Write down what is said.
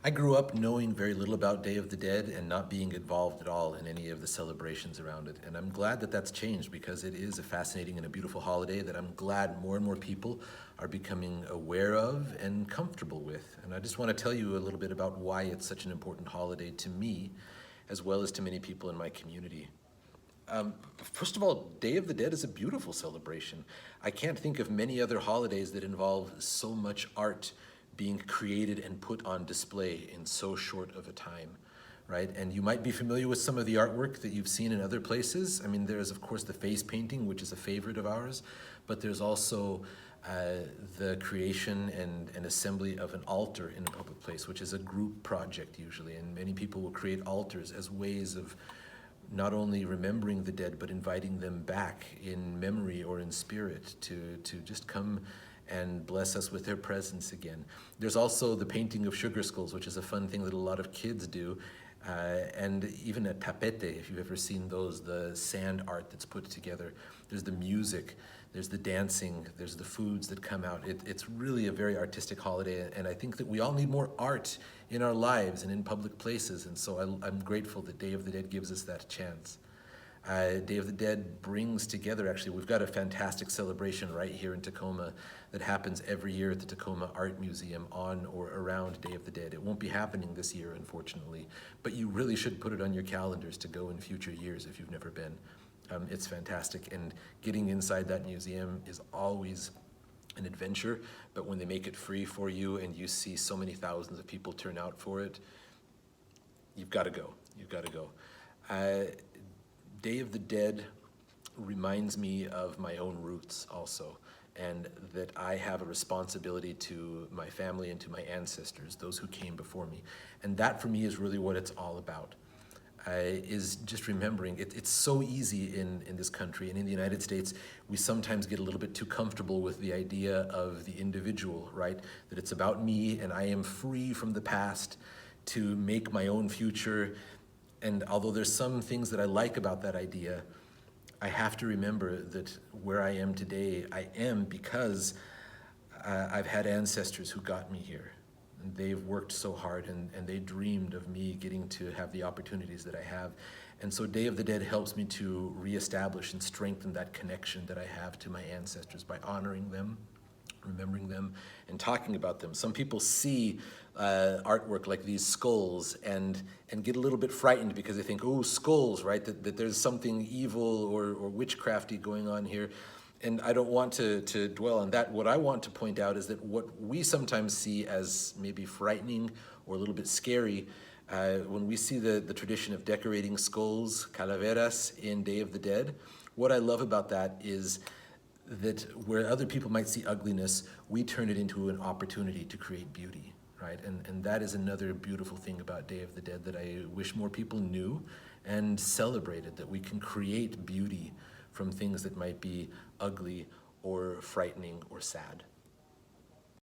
I grew up knowing very little about Day of the Dead and not being involved at all in any of the celebrations around it. And I'm glad that that's changed because it is a fascinating and a beautiful holiday that I'm glad more and more people are becoming aware of and comfortable with. And I just want to tell you a little bit about why it's such an important holiday to me, as well as to many people in my community. First of all, Day of the Dead is a beautiful celebration. I can't think of many other holidays that involve so much art being created and put on display in so short of a time, right? And you might be familiar with some of the artwork that you've seen in other places. I mean, there's of course the face painting, which is a favorite of ours, but there's also the creation and assembly of an altar in a public place, which is a group project usually, and many people will create altars as ways of not only remembering the dead, but inviting them back in memory or in spirit to just come and bless us with their presence again. There's also the painting of sugar skulls, which is a fun thing that a lot of kids do. And even a tapete, if you've ever seen those, the sand art that's put together. There's the music, there's the dancing, there's the foods that come out. It's really a very artistic holiday, and I think that we all need more art in our lives and in public places, and so I'm grateful that Day of the Dead gives us that chance. Day of the Dead brings together, actually, we've got a fantastic celebration right here in Tacoma that happens every year at the Tacoma Art Museum on or around Day of the Dead. It won't be happening this year, unfortunately, but you really should put it on your calendars to go in future years if you've never been. It's fantastic, and getting inside that museum is always an adventure, but when they make it free for you and you see so many thousands of people turn out for it, you've got to go. You've got to go. Day of the Dead reminds me of my own roots also, and that I have a responsibility to my family and to my ancestors, those who came before me. And that for me is really what it's all about. Is just remembering it's so easy in this country and in the United States. We sometimes get a little bit too comfortable with the idea of the individual, right? That it's about me and I am free from the past to make my own future. And although there's some things that I like about that idea, I have to remember that where I am today, I am because I've had ancestors who got me here. They've worked so hard and they dreamed of me getting to have the opportunities that I have. And so Day of the Dead helps me to reestablish and strengthen that connection that I have to my ancestors by honoring them, remembering them, and talking about them. Some people see artwork like these skulls and get a little bit frightened because they think, oh, skulls, right? That there's something evil or witchcrafty going on here. And I don't want to dwell on that. What I want to point out is that what we sometimes see as maybe frightening or a little bit scary, when we see the tradition of decorating skulls, calaveras, in Day of the Dead, what I love about that is that where other people might see ugliness, we turn it into an opportunity to create beauty, right? And that is another beautiful thing about Day of the Dead that I wish more people knew and celebrated, that we can create beauty from things that might be ugly or frightening or sad.